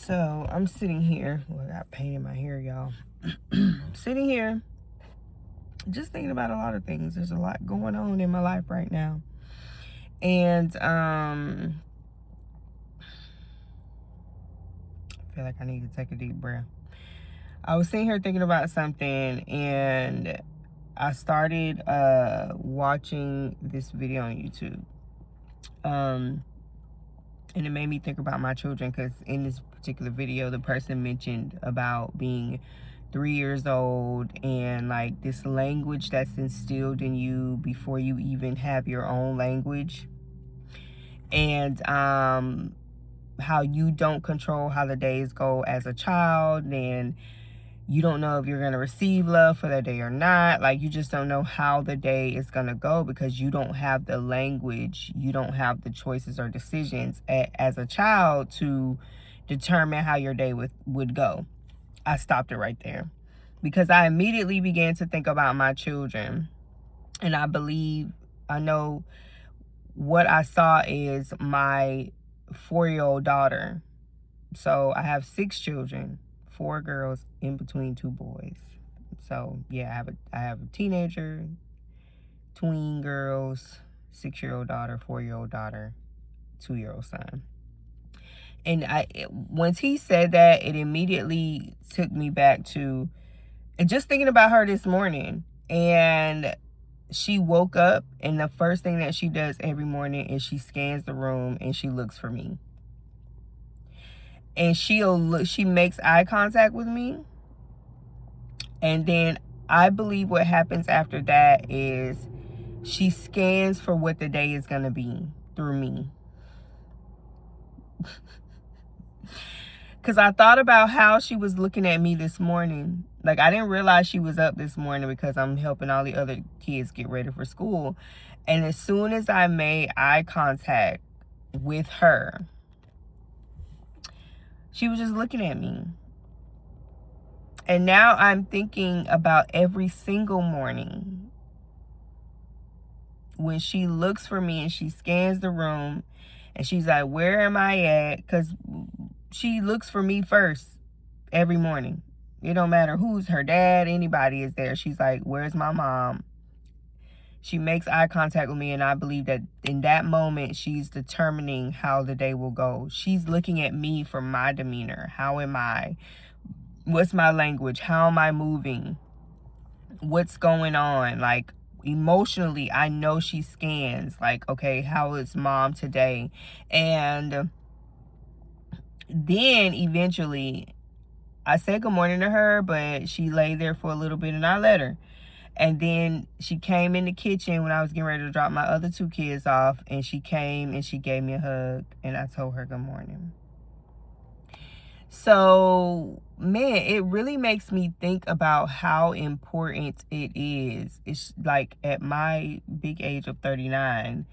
So I'm sitting here. Well, I got pain in my hair, y'all. Sitting here, just thinking about a lot of things. There's a lot going on in my life right now. And I feel like I need to take a deep breath. I was sitting here thinking about something, and I started watching this video on YouTube. And it made me think about my children, because in this particular video, the person mentioned about being 3 years old and like this language that's instilled in you before you even have your own language, and how you don't control how the days go as a child, and you don't know if you're going to receive love for that day or not. Like, you just don't know how the day is going to go because you don't have the language. You don't have the choices or decisions as a child to determine how your day would go. I stopped it right there because I immediately began to think about my children. And I know what I saw is my 4-year-old daughter. So I have 6 children. 4 girls in between 2 boys. So yeah, I have a teenager, tween girls, 6-year-old daughter, 4-year-old daughter, 2-year-old son. And once he said that, it immediately took me back to just thinking about her this morning. And she woke up, and the first thing that she does every morning is she scans the room and she looks for me. And she makes eye contact with me. And then I believe what happens after that is she scans for what the day is going to be through me. Because I thought about how she was looking at me this morning. Like, I didn't realize she was up this morning because I'm helping all the other kids get ready for school. And as soon as I made eye contact with her, she was just looking at me. And now I'm thinking about every single morning when she looks for me and she scans the room and she's like, where am I at? Because she looks for me first every morning. It don't matter who's her dad, anybody is there. She's like, where's my mom? She makes eye contact with me, and I believe that in that moment, she's determining how the day will go. She's looking at me for my demeanor. How am I? What's my language? How am I moving? What's going on? Like, emotionally, I know she scans. Like, okay, how is mom today? And then eventually, I said good morning to her, but she lay there for a little bit and I let her. And then she came in the kitchen when I was getting ready to drop my other 2 kids off. And she came and she gave me a hug. And I told her good morning. So, man, it really makes me think about how important it is. It's like at my big age of 39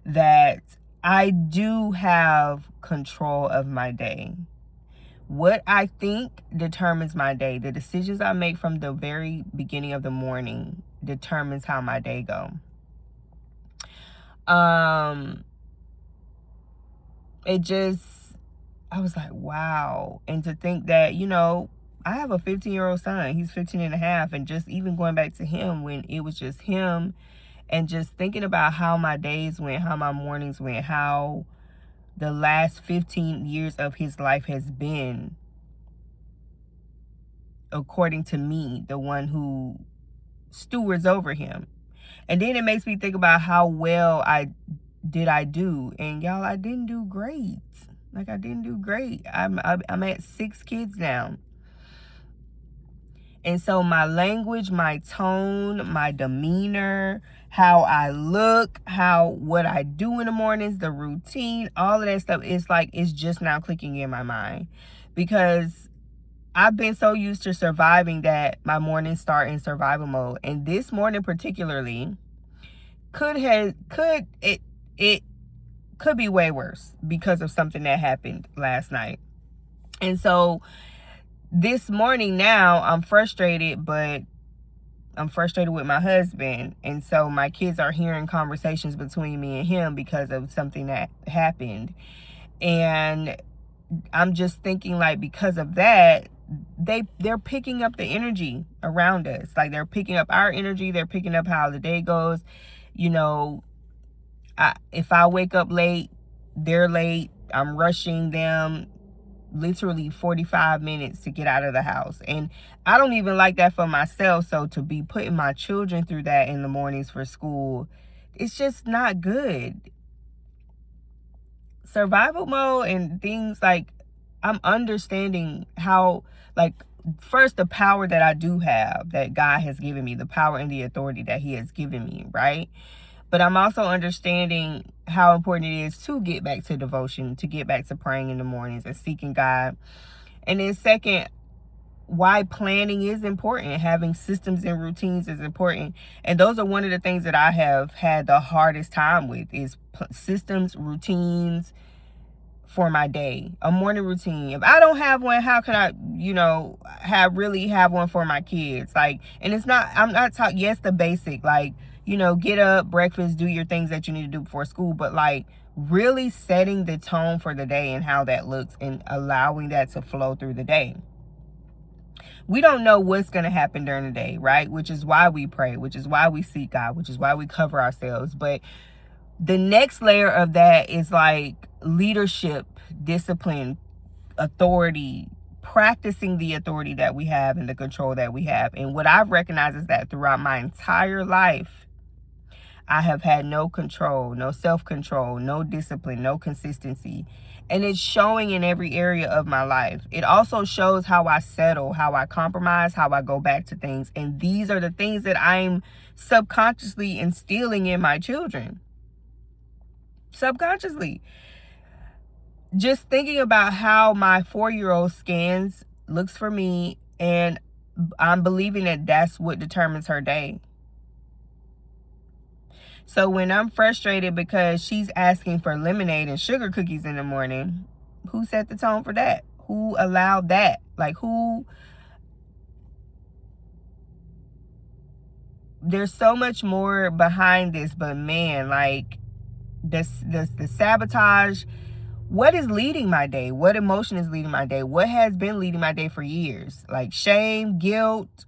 that I do have control of my day. What I think determines my day. The decisions I make from the very beginning of the morning determines how my day go. I was like, wow. And to think that, I have a 15-year-old son. He's 15 and a half. And just even going back to him when it was just him, and just thinking about how my days went, how my mornings went, how the last 15 years of his life has been, according to me, the one who stewards over him. And then it makes me think about how well I do. And y'all, I didn't do great. Like, I didn't do great. I'm at 6 kids now. And so my language, my tone, my demeanor, how I look, what I do in the mornings, the routine, all of that stuff, it's just now clicking in my mind. Because I've been so used to surviving that my mornings start in survival mode. And this morning particularly could be way worse because of something that happened last night. And so this morning now I'm frustrated, but I'm frustrated with my husband. And so my kids are hearing conversations between me and him because of something that happened. And I'm just thinking, like, because of that, they're picking up the energy around us. Like, they're picking up our energy, they're picking up how the day goes. You know, if I wake up late, they're late. I'm rushing them literally 45 minutes to get out of the house. And I don't even like that for myself. So to be putting my children through that in the mornings for school, it's just not good. Survival mode and things like, I'm understanding how, like, first, the power that I do have, that God has given me, the power and the authority that he has given me, right? But I'm also understanding how important it is to get back to devotion, to get back to praying in the mornings and seeking God. And then second, why planning is important. Having systems and routines is important. And those are one of the things that I have had the hardest time with, is systems, routines for my day, a morning routine. If I don't have one, how can I, have one for my kids? Like, and it's not, I'm not talking, yes, the basic, like, get up, breakfast, do your things that you need to do before school, but like really setting the tone for the day and how that looks and allowing that to flow through the day. We don't know what's going to happen during the day, right? Which is why we pray, which is why we seek God, which is why we cover ourselves. But the next layer of that is like leadership, discipline, authority, practicing the authority that we have and the control that we have. And what I've recognized is that throughout my entire life, I have had no control, no self-control, no discipline, no consistency. And it's showing in every area of my life. It also shows how I settle, how I compromise, how I go back to things. And these are the things that I'm subconsciously instilling in my children. Subconsciously. Just thinking about how my 4-year-old scans, looks for me, and I'm believing that that's what determines her day. So when I'm frustrated because she's asking for lemonade and sugar cookies in the morning, who set the tone for that? Who allowed that? Like, who? There's so much more behind this, but man, like, the sabotage. What is leading my day? What emotion is leading my day? What has been leading my day for years? Like shame, guilt,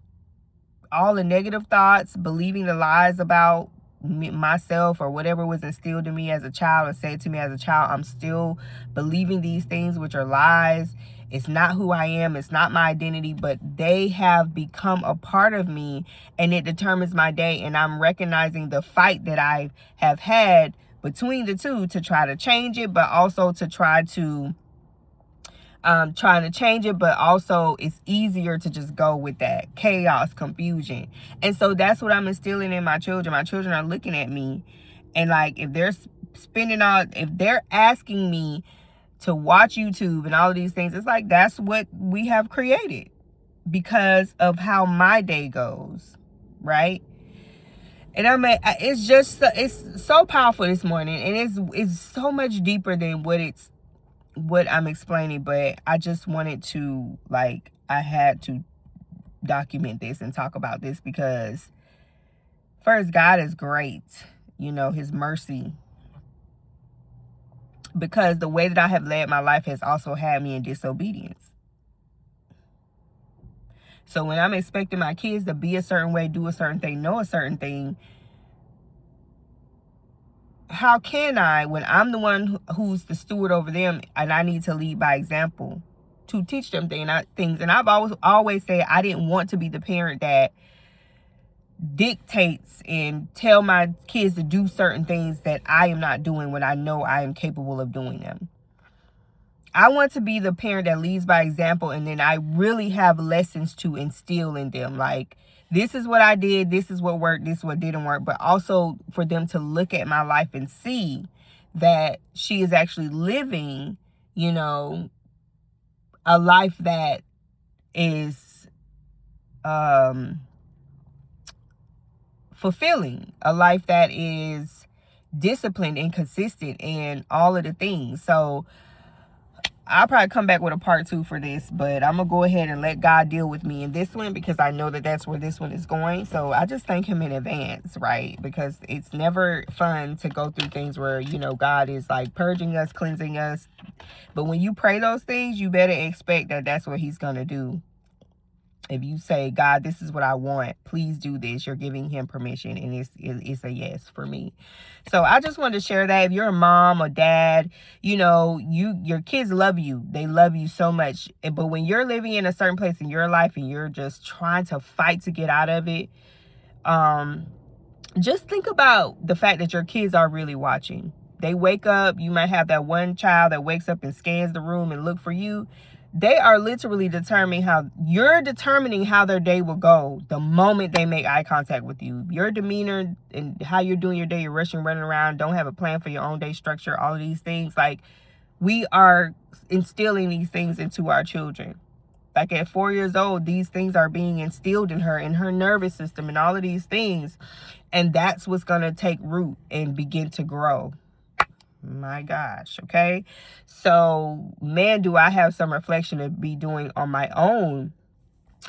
all the negative thoughts, believing the lies about myself or whatever was instilled in me as a child or said to me as a child. I'm still believing these things, which are lies. It's not who I am. It's not my identity, but they have become a part of me and it determines my day. And I'm recognizing the fight that I have had between the two to try to change it, but also to trying to change it, but also it's easier to just go with that chaos, confusion. And so that's what I'm instilling in my children. My children are looking at me and like, if they're if they're asking me to watch YouTube and all of these things, it's like, that's what we have created because of how my day goes, right? And it's so powerful this morning, and it's so much deeper than what I'm explaining, but I just wanted to, like, I had to document this and talk about this because first, God is great, his mercy, because the way that I have led my life has also had me in disobedience. So when I'm expecting my kids to be a certain way, do a certain thing, know a certain thing, how can I, when I'm the one who's the steward over them and I need to lead by example to teach them things? And I've always said I didn't want to be the parent that dictates and tell my kids to do certain things that I am not doing when I know I am capable of doing them. I want to be the parent that leads by example, and then I really have lessons to instill in them. Like, this is what I did, this is what worked, this is what didn't work. But also for them to look at my life and see that she is actually living, a life that is fulfilling, a life that is disciplined and consistent and all of the things. So I'll probably come back with a part 2 for this, but I'm gonna go ahead and let God deal with me in this one, because I know that that's where this one is going. So I just thank him in advance, right? Because it's never fun to go through things where, you know, God is like purging us, cleansing us. But when you pray those things, you better expect that that's what he's gonna do. If you say, God, this is what I want, please do this, you're giving him permission, and it's a yes for me. So I just wanted to share that. If you're a mom or dad, you know, your kids love you. They love you so much. But when you're living in a certain place in your life and you're just trying to fight to get out of it, just think about the fact that your kids are really watching. They wake up, you might have that one child that wakes up and scans the room and look for you. They are literally determining how their day will go the moment they make eye contact with you. Your demeanor and how you're doing your day, you're rushing, running around, don't have a plan for your own day structure, all of these things. Like, we are instilling these things into our children. Like at 4 years old, these things are being instilled in her nervous system and all of these things. And that's what's going to take root and begin to grow. My gosh, okay? So, man, do I have some reflection to be doing on my own,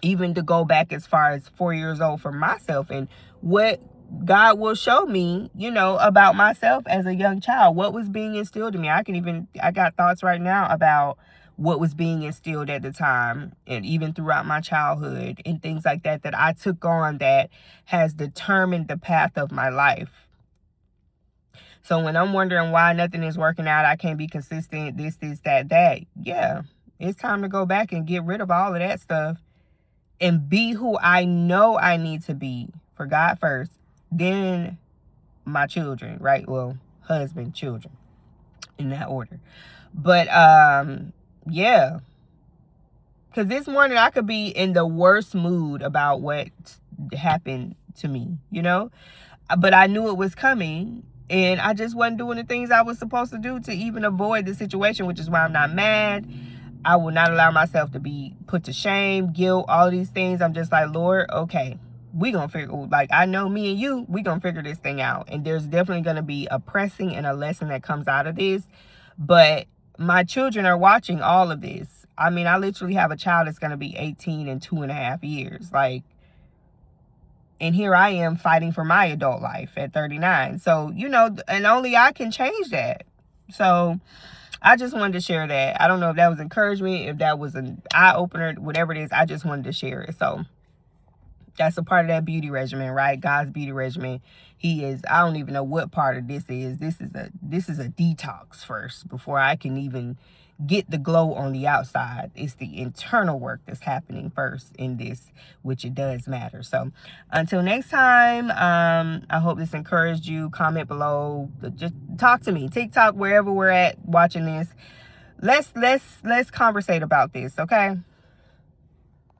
even to go back as far as 4 years old for myself, and what God will show me, you know, about myself as a young child, what was being instilled in me. I got thoughts right now about what was being instilled at the time, and even throughout my childhood, and things like that, that I took on that has determined the path of my life. So when I'm wondering why nothing is working out, I can't be consistent, this, that, yeah, it's time to go back and get rid of all of that stuff and be who I know I need to be for God first, then my children, right? Well, husband, children, in that order. But yeah, because this morning I could be in the worst mood about what happened to me, you know, but I knew it was coming. And I just wasn't doing the things I was supposed to do to even avoid the situation, which is why I'm not mad. I will not allow myself to be put to shame, guilt, all these things. I'm just like, Lord, okay, we gonna figure, like, I know me and you, we gonna figure this thing out. And there's definitely gonna be a pressing and a lesson that comes out of this. But my children are watching all of this. I mean, I literally have a child that's gonna be 18 in 2.5 years. Like, and here I am fighting for my adult life at 39. So, you know, and only I can change that. So I just wanted to share that. I don't know if that was encouragement, if that was an eye-opener, whatever it is. I just wanted to share it. So that's a part of that beauty regimen, right? God's beauty regimen. He is, I don't even know what part of this is. This is a detox first before I can even get the glow on the outside. It's the internal work that's happening first in this, which it does matter. So until next time, I hope this encouraged you. Comment below, just talk to me, TikTok, wherever we're at watching this. Let's conversate about this, okay?